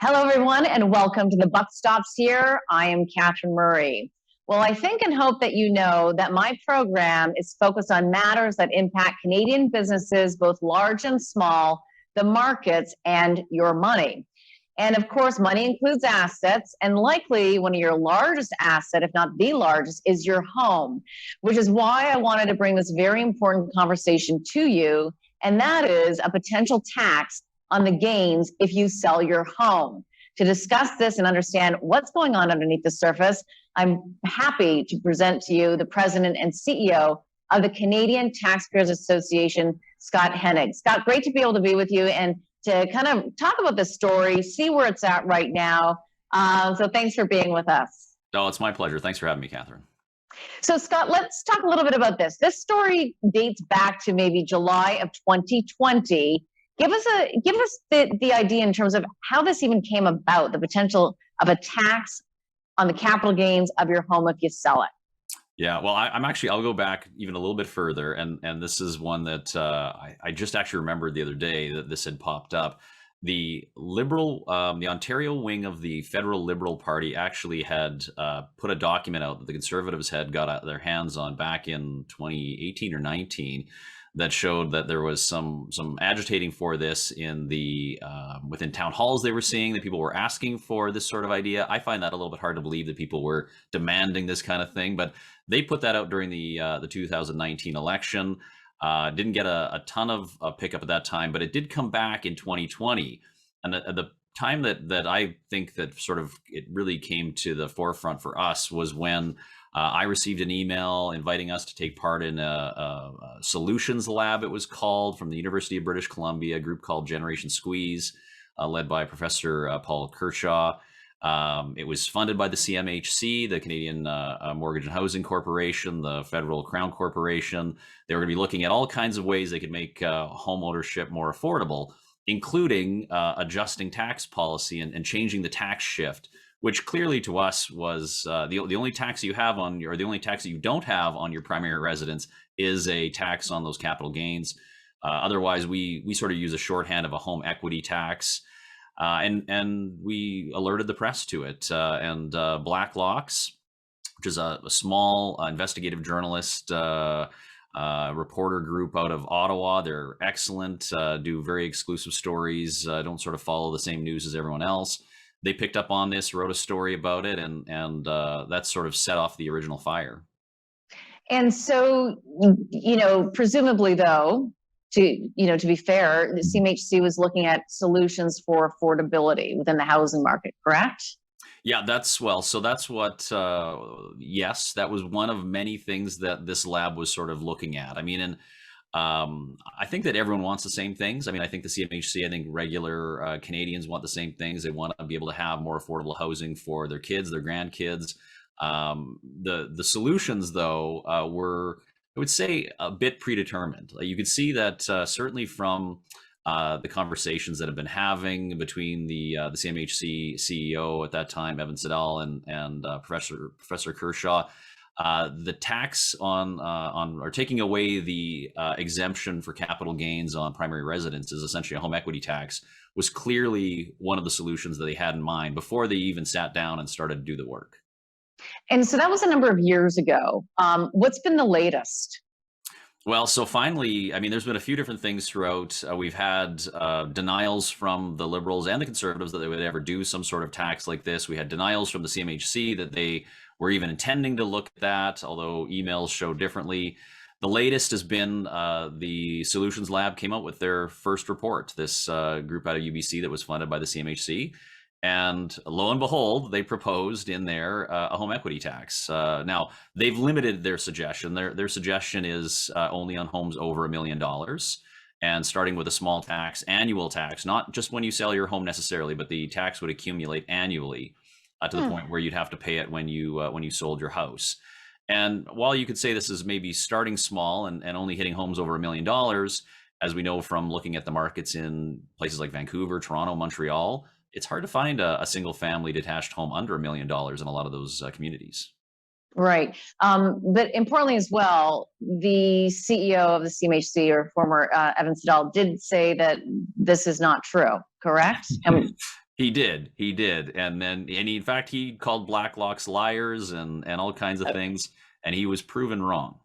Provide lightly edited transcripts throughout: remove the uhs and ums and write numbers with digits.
Hello, everyone, and welcome to The Buck Stops Here. I am Catherine Murray. Well, I think and hope that you know that my program is focused on matters that impact Canadian businesses, both large and small, the markets, and your money. And of course, money includes assets, and likely one of your largest assets, if not the largest, is your home, which is why I wanted to bring this very important conversation to you, and that is a potential tax on the gains if you sell your home. To discuss this and understand what's going on underneath the surface, I'm happy to present to you the president and CEO of the Canadian Taxpayers Association, Scott Hennig. Scott, great to be able to be with you and to kind of talk about the story, see where it's at right now. So thanks for being with us. Oh, it's my pleasure. Thanks for having me, Catherine. So Scott, let's talk a little bit about this. This story dates back to maybe July of 2020. Give us the idea in terms of how this even came about, the potential of a tax on the capital gains of your home if you sell it. Yeah, well, I'll go back even a little bit further, and this is one that I just actually remembered the other day that this had popped up. The the Ontario wing of the federal Liberal Party actually had put a document out that the Conservatives had got their hands on back in 2018 or 19 that showed that there was some agitating for this in the within town halls. They were seeing that people were asking for this sort of idea. I find that a little bit hard to believe that people were demanding this kind of thing, but they put that out during the 2019 election. Didn't get a ton of pickup at that time, but it did come back in 2020. And the time that I think that sort of it really came to the forefront for us was when I received an email inviting us to take part in a solutions lab, it was called, from the University of British Columbia, a group called Generation Squeeze, led by Professor Paul Kershaw. It was funded by the CMHC, the Canadian Mortgage and Housing Corporation, the Federal Crown Corporation. They were going to be looking at all kinds of ways they could make home ownership more affordable, including adjusting tax policy and changing the tax shift, which clearly to us was the only tax you have on the only tax that you don't have on your primary residence is a tax on those capital gains. Otherwise, we sort of use a shorthand of a home equity tax. And we alerted the press to it. And Black Locks, which is a small investigative journalist reporter group out of Ottawa, they're excellent, do very exclusive stories, don't sort of follow the same news as everyone else. They picked up on this, wrote a story about it, and that sort of set off the original fire. And so, presumably though, to be fair, the CMHC was looking at solutions for affordability within the housing market, correct? Yeah, that's what, yes, that was one of many things that this lab was sort of looking at. I mean, and I think that everyone wants the same things. I mean, I think the CMHC, I think regular Canadians want the same things. They want to be able to have more affordable housing for their kids, their grandkids. The solutions, though, were, I would say, a bit predetermined. You could see that certainly from the conversations that have been having between the CMHC CEO at that time, Evan Siddall, and Professor Kershaw. The tax on or taking away the exemption for capital gains on primary residence is essentially a home equity tax, was clearly one of the solutions that they had in mind before they even sat down and started to do the work. And so that was a number of years ago. What's been the latest? Well, so finally, I mean, there's been a few different things throughout. We've had denials from the Liberals and the Conservatives that they would ever do some sort of tax like this. We had denials from the CMHC that they were even intending to look at that, although emails show differently. The latest has been the Solutions Lab came out with their first report, this group out of UBC that was funded by the CMHC. And lo and behold, they proposed in there a home equity tax. Now, they've limited their suggestion. Their suggestion is only on homes over $1 million, and starting with a small tax, annual tax, not just when you sell your home necessarily, but the tax would accumulate annually to the point where you'd have to pay it when you sold your house. And while you could say this is maybe starting small and only hitting homes over $1 million, as we know from looking at the markets in places like Vancouver, Toronto, Montreal, it's hard to find a single family detached home under $1 million in a lot of those communities. Right. But importantly as well, the CEO of the CMHC, or former Evan Siddall, did say that this is not true, correct? He did, and in fact he called Blacklocks liars and all kinds of things, and he was proven wrong.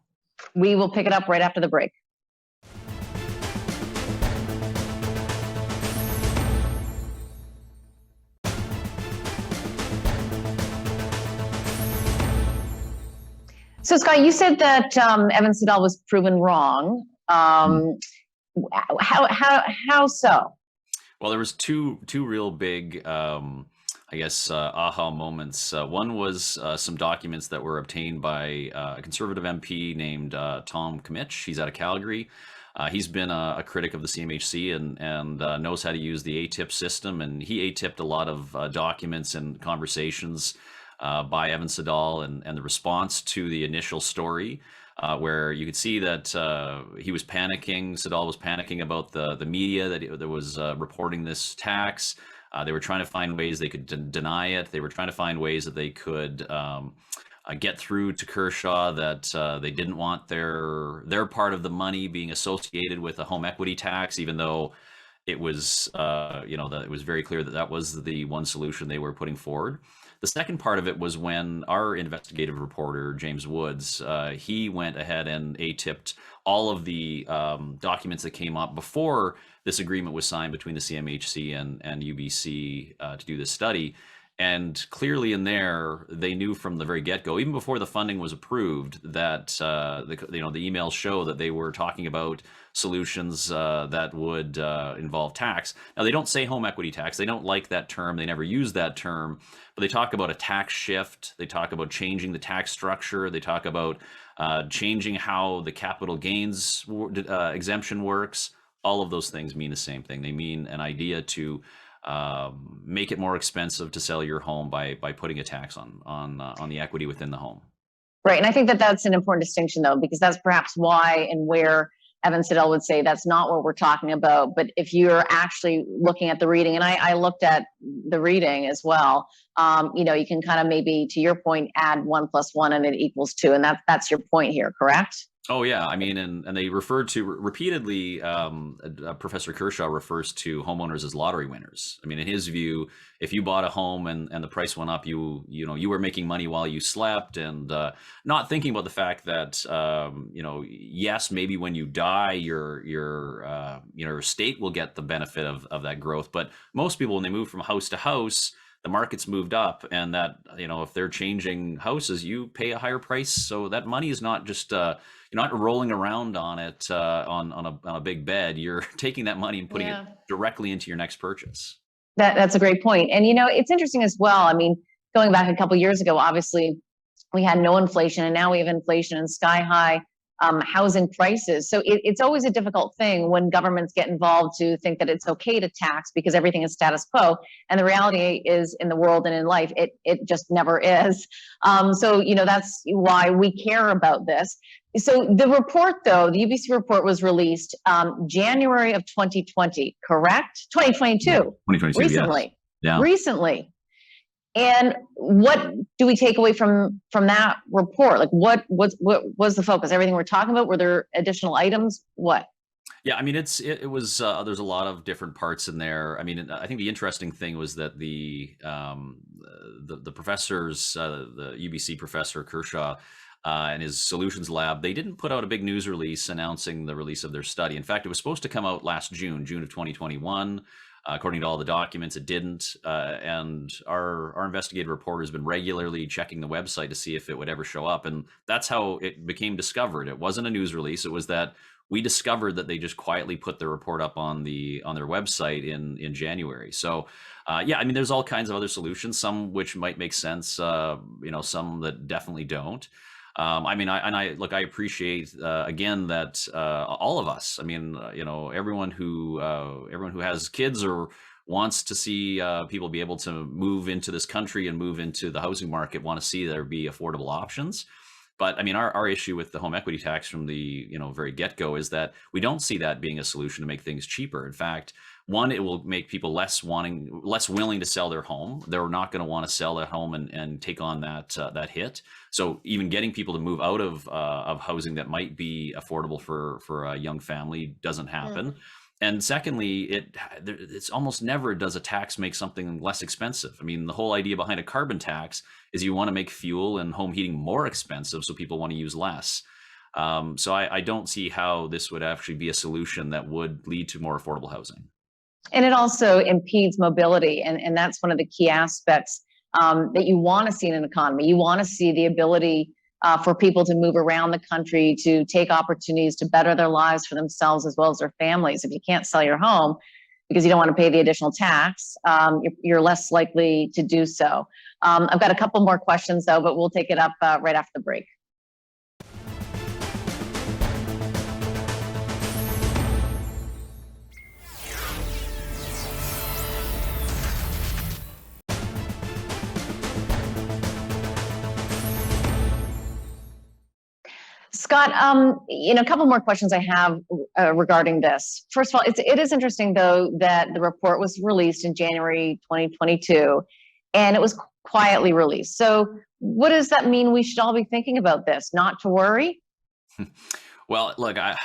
We will pick it up right after the break. So, Scott, you said that Evan Siddall was proven wrong. How so? Well, there was two real big, I guess, aha moments. One was some documents that were obtained by a conservative MP named Tom Comich. He's out of Calgary. He's been a critic of the CMHC and knows how to use the ATIP system. And he ATIP'd a lot of documents and conversations by Evan Siddall and the response to the initial story. Where you could see that he was panicking. Siddall was panicking about the media that was reporting this tax. They were trying to find ways they could deny it. They were trying to find ways that they could get through to Kershaw that they didn't want their part of the money being associated with a home equity tax, even though it was that it was very clear that that was the one solution they were putting forward. The second part of it was when our investigative reporter, James Woods, he went ahead and ATIP'd all of the documents that came up before this agreement was signed between the CMHC and UBC to do this study. And clearly in there, they knew from the very get-go, even before the funding was approved, that the emails show that they were talking about solutions that would involve tax. Now, they don't say home equity tax. They don't like that term. They never use that term. But they talk about a tax shift. They talk about changing the tax structure. They talk about changing how the capital gains exemption works. All of those things mean the same thing. They mean an idea to make it more expensive to sell your home by putting a tax on the equity within the home. Right, and I think that that's an important distinction, though, because that's perhaps why and where Evan Siddall would say that's not what we're talking about. But if you're actually looking at the reading, and I looked at the reading as well, you can kind of maybe, to your point, add 1 + 1 and it equals 2, and that's your point here, correct? Oh yeah, I mean, and they referred to repeatedly. Professor Kershaw refers to homeowners as lottery winners. I mean, in his view, if you bought a home and the price went up, you were making money while you slept, and not thinking about the fact that yes, maybe when you die, your estate will get the benefit of that growth. But most people, when they move from house to house, the market's moved up, and that if they're changing houses, you pay a higher price. So that money is not just you're not rolling around on it on a big bed. You're taking that money and putting it directly into your next purchase. That's a great point. And it's interesting as well. I mean, going back a couple of years ago, obviously we had no inflation, and now we have inflation and sky high housing prices. So it's always a difficult thing when governments get involved to think that it's okay to tax because everything is status quo. And the reality is, in the world and in life, it just never is. So that's why we care about this. So the report, though, the UBC report was released January of 2020, correct? 2022. 2022, recently. Yeah. Recently. And what do we take away from that report? Like, what was the focus? Everything we're talking about? Were there additional items? What? Yeah, I mean, it was there's a lot of different parts in there. I mean, I think the interesting thing was that the professors, the UBC professor Kershaw, and his solutions lab, they didn't put out a big news release announcing the release of their study. In fact, it was supposed to come out last June of 2021. According to all the documents, it didn't. And our investigative reporter has been regularly checking the website to see if it would ever show up. And that's how it became discovered. It wasn't a news release. It was that we discovered that they just quietly put the report up on their website in January. So yeah, I mean, there's all kinds of other solutions, some which might make sense, some that definitely don't. I mean, I appreciate again that all of us. I mean, everyone who has kids or wants to see people be able to move into this country and move into the housing market want to see there be affordable options. But I mean, our issue with the home equity tax from the very get-go is that we don't see that being a solution to make things cheaper. In fact, one, it will make people less willing to sell their home. They're not going to want to sell their home and take on that hit. So even getting people to move out of housing that might be affordable for a young family doesn't happen. And secondly, it's almost never does a tax make something less expensive. I mean, the whole idea behind a carbon tax is you want to make fuel and home heating more expensive, so people want to use less. So I don't see how this would actually be a solution that would lead to more affordable housing. And it also impedes mobility. And that's one of the key aspects that you want to see in an economy. You want to see the ability for people to move around the country, to take opportunities to better their lives for themselves as well as their families. If you can't sell your home because you don't want to pay the additional tax, you're less likely to do so. I've got a couple more questions, though, but we'll take it up right after the break. Scott, a couple more questions I have regarding this. First of all, it is interesting, though, that the report was released in January 2022, and it was quietly released. So what does that mean we should all be thinking about this? Not to worry? Well, look, I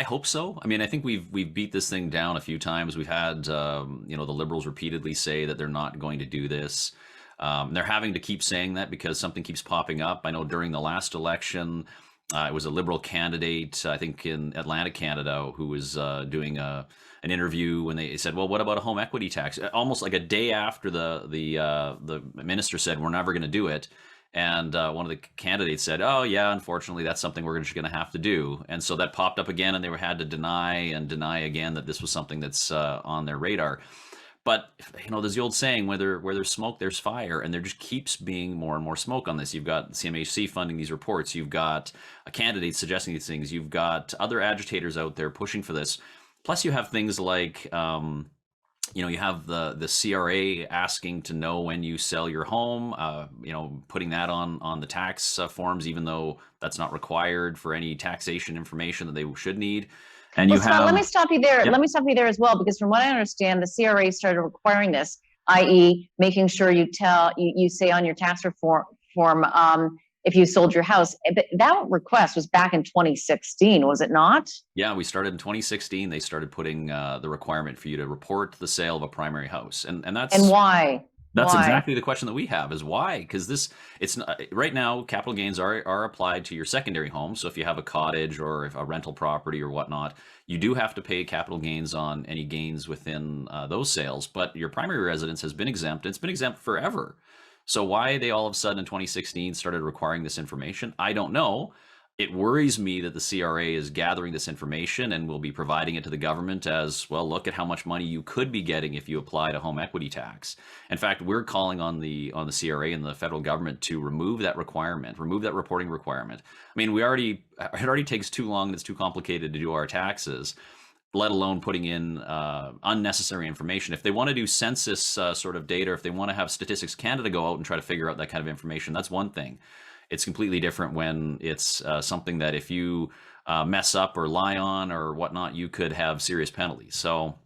hope so. I mean, I think we've beat this thing down a few times. We've had the Liberals repeatedly say that they're not going to do this. They're having to keep saying that because something keeps popping up. I know during the last election, it was a Liberal candidate, I think in Atlantic, Canada, who was doing an interview when they said, "Well, what about a home equity tax?" Almost like a day after the minister said, "We're never going to do it." And one of the candidates said, "Oh, yeah, unfortunately, that's something we're just going to have to do." And so that popped up again, and they had to deny and deny again that this was something that's on their radar. But there's the old saying, where there's smoke, there's fire, and there just keeps being more and more smoke on this. You've got CMHC funding these reports. You've got a candidate suggesting these things. You've got other agitators out there pushing for this. Plus, you have things like, you have the CRA asking to know when you sell your home. Putting that on the tax forms, even though that's not required for any taxation information that they should need. And well, Scott, let me stop you there. Yep. Let me stop you there as well, because from what I understand, the CRA started requiring this, i.e., making sure you say on your tax reform form if you sold your house. That request was back in 2016, was it not? Yeah, we started in 2016. They started putting the requirement for you to report the sale of a primary house, and why? That's exactly the question that we have, is why? Because it's not, right now, capital gains are applied to your secondary home. So if you have a cottage or if a rental property or whatnot, you do have to pay capital gains on any gains within those sales. But your primary residence has been exempt. It's been exempt forever. So why they all of a sudden in 2016 started requiring this information, I don't know. It worries me that the CRA is gathering this information and will be providing it to the government as, well, look at how much money you could be getting if you applied a home equity tax. In fact, we're calling on the CRA and the federal government to remove that requirement, remove that reporting requirement. I mean, it already takes too long and it's too complicated to do our taxes, let alone putting in unnecessary information. If they want to do census sort of data, or if they want to have Statistics Canada go out and try to figure out that kind of information, that's one thing. It's completely different when it's something that if you mess up or lie on or whatnot, you could have serious penalties. So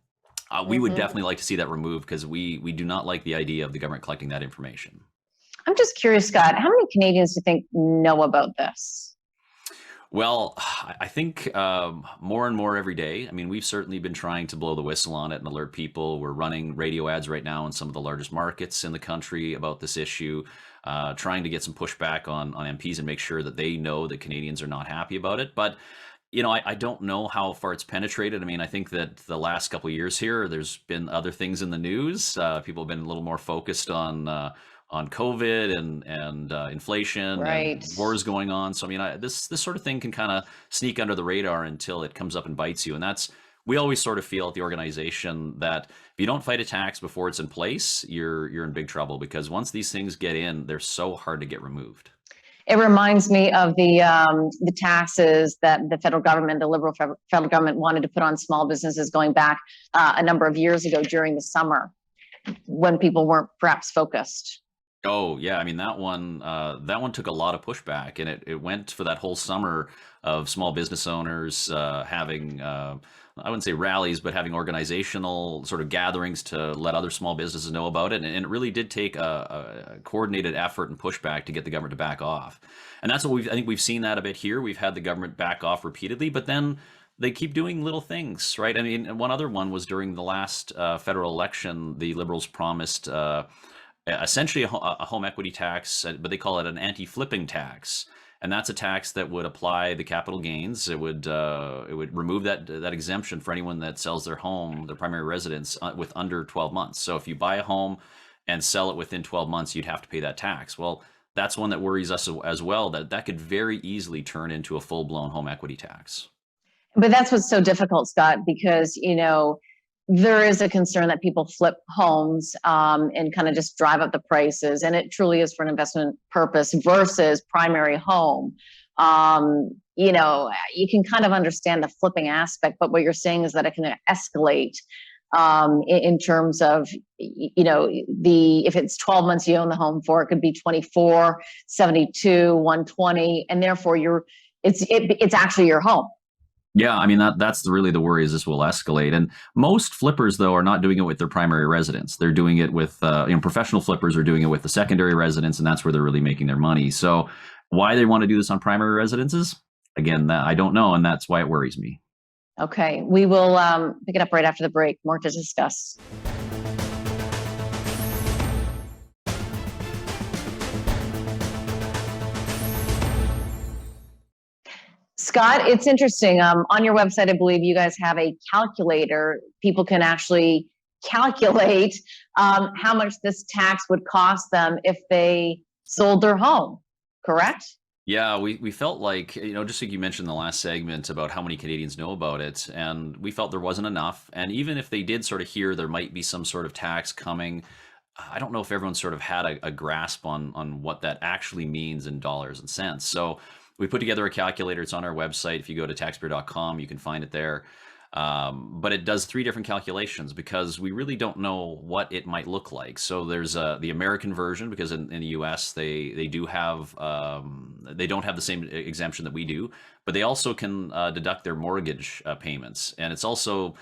we would definitely like to see that removed, because we do not like the idea of the government collecting that information. I'm just curious, Scott, how many Canadians do you think know about this? Well, I think more and more every day. I mean, we've certainly been trying to blow the whistle on it and alert people. We're running radio ads right now in some of the largest markets in the country about this issue, trying to get some pushback on MPs and make sure that they know that Canadians are not happy about it. But I don't know how far it's penetrated. I mean, I think that the last couple of years here, there's been other things in the news. People have been a little more focused on COVID and inflation, right, and wars going on. So I mean, this sort of thing can kind of sneak under the radar until it comes up and bites you. And we always sort of feel at the organization that if you don't fight a tax before it's in place, you're in big trouble, because once these things get in, they're so hard to get removed. It reminds me of the taxes that the federal government, the Liberal federal government, wanted to put on small businesses going back a number of years ago during the summer, when people weren't perhaps focused. Oh yeah, I mean that one took a lot of pushback, and it went for that whole summer of small business owners having I wouldn't say rallies, but having organizational sort of gatherings to let other small businesses know about it. And it really did take a coordinated effort and pushback to get the government to back off. And that's what I think we've seen that a bit here. We've had the government back off repeatedly, but then they keep doing little things, right? I mean, and one other one was during the last federal election, the Liberals promised essentially a home equity tax, but they call it an anti-flipping tax. And that's a tax that would apply the capital gains. It would remove that exemption for anyone that sells their home, their primary residence, with under 12 months. So if you buy a home and sell it within 12 months, you'd have to pay that tax. Well, that's one that worries us as well, that could very easily turn into a full-blown home equity tax. But that's what's so difficult, Scott, because, there is a concern that people flip homes and kind of just drive up the prices. And it truly is for an investment purpose versus primary home. You can kind of understand the flipping aspect, but what you're saying is that it can escalate in terms of, if it's 12 months you own the home for, it could be 24, 72, 120, and therefore it's actually your home. Yeah, I mean that's really the worry, is this will escalate. And most flippers, though, are not doing it with their primary residence. They're doing it with professional flippers are doing it with the secondary residence, and that's where they're really making their money. So why they want to do this on primary residences, again, I don't know, and that's why it worries me. Okay, we will pick it up right after the break. More to discuss. Scott, it's interesting. On your website, I believe you guys have a calculator. People can actually calculate how much this tax would cost them if they sold their home, correct? Yeah, we felt like, just like you mentioned in the last segment about how many Canadians know about it, and we felt there wasn't enough. And even if they did sort of hear there might be some sort of tax coming, I don't know if everyone sort of had a grasp on what that actually means in dollars and cents. So we put together a calculator. It's on our website. If you go to taxpayer.com, you can find it there. But it does 3 different calculations because we really don't know what it might look like. So there's the American version, because in the US they do have they don't have the same exemption that we do, but they also can deduct their mortgage payments. And it's a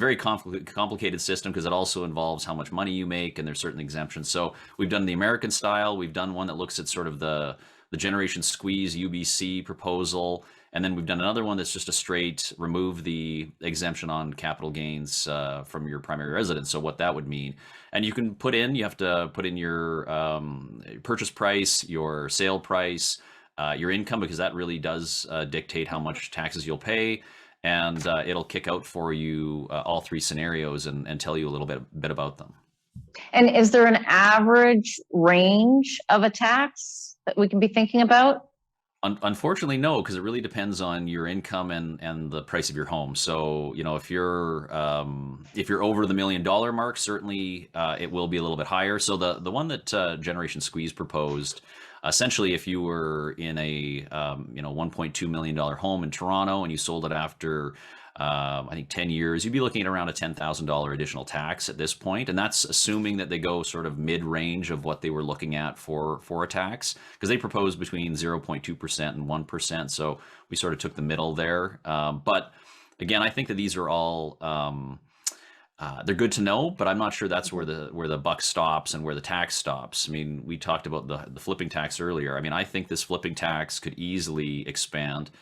very complicated system because it also involves how much money you make, and there's certain exemptions. So we've done the American style. We've done one that looks at sort of the generation squeeze UBC proposal. And then we've done another one that's just a straight remove the exemption on capital gains from your primary residence. So what that would mean. And you have to put in your purchase price, your sale price, your income, because that really does dictate how much taxes you'll pay. And it'll kick out for you all 3 scenarios and tell you a little bit about them. And is there an average range of a tax that we can be thinking about? Unfortunately, no, because it really depends on your income and the price of your home. So, if you're over the $1 million mark, certainly it will be a little bit higher. So the one that Generation Squeeze proposed, essentially, if you were in a $1.2 million home in Toronto and you sold it after I think 10 years, you'd be looking at around a $10,000 additional tax at this point. And that's assuming that they go sort of mid-range of what they were looking at for a tax, because they proposed between 0.2% and 1%. So we sort of took the middle there. But again, I think that these are all, they're good to know, but I'm not sure that's where the buck stops and where the tax stops. I mean, we talked about the flipping tax earlier. I mean, I think this flipping tax could easily expand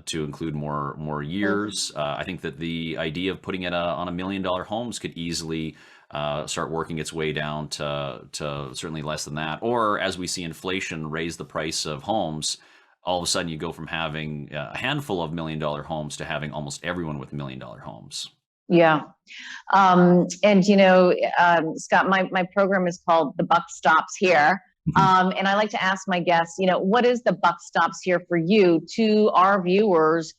to include more years. I think that the idea of putting it on $1 million homes could easily start working its way down to certainly less than that. Or as we see inflation raise the price of homes, all of a sudden you go from having a handful of $1 million homes to having almost everyone with $1 million homes. Yeah. And, Scott, my program is called The Buck Stops Here. And I like to ask my guests, what is the buck stops here for you to our viewers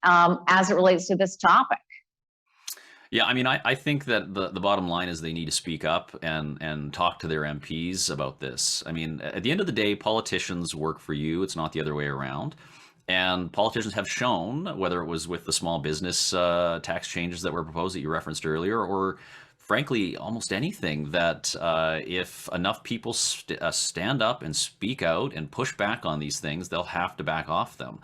as it relates to this topic? Yeah, I mean, I think that the bottom line is they need to speak up and talk to their MPs about this. I mean, at the end of the day, politicians work for you. It's not the other way around. And politicians have shown, whether it was with the small business tax changes that were proposed that you referenced earlier, or frankly, almost anything, that if enough people stand up and speak out and push back on these things, they'll have to back off them.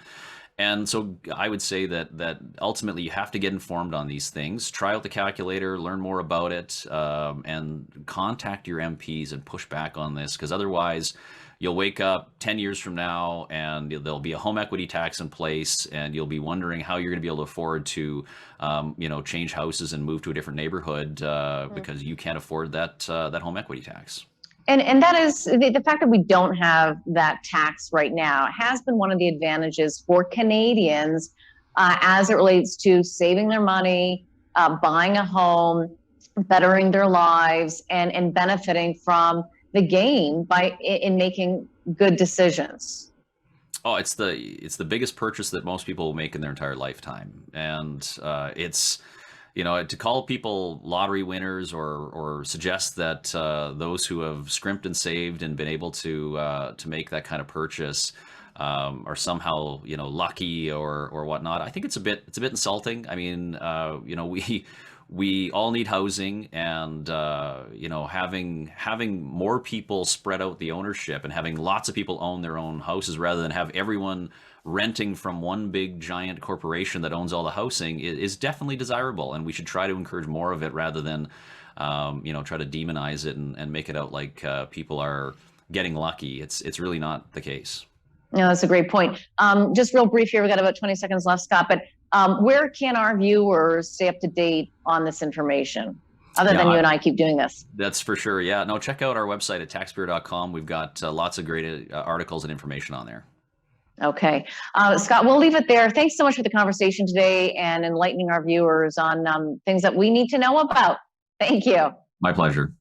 And so I would say that ultimately you have to get informed on these things. Try out the calculator, learn more about it, and contact your MPs and push back on this, because otherwise you'll wake up 10 years from now and there'll be a home equity tax in place, and you'll be wondering how you're going to be able to afford to, change houses and move to a different neighborhood because you can't afford that home equity tax. And that is the fact that we don't have that tax right now has been one of the advantages for Canadians as it relates to saving their money, buying a home, bettering their lives, and benefiting from the gain in making good decisions. Oh, it's the biggest purchase that most people will make in their entire lifetime, and it's to call people lottery winners or suggest that those who have scrimped and saved and been able to make that kind of purchase are somehow lucky or whatnot. I think it's a bit insulting. I mean, we all need housing, and having more people spread out the ownership and having lots of people own their own houses rather than have everyone renting from one big giant corporation that owns all the housing is definitely desirable, and we should try to encourage more of it rather than try to demonize it and make it out like people are getting lucky. It's really not the case. No, that's a great point. Just real brief here, we got about 20 seconds left, Scott, but where can our viewers stay up to date on this information, other than you and I keep doing this? That's for sure. Yeah. No, check out our website at taxpayer.com. We've got lots of great articles and information on there. Okay. Scott, we'll leave it there. Thanks so much for the conversation today and enlightening our viewers on things that we need to know about. Thank you. My pleasure.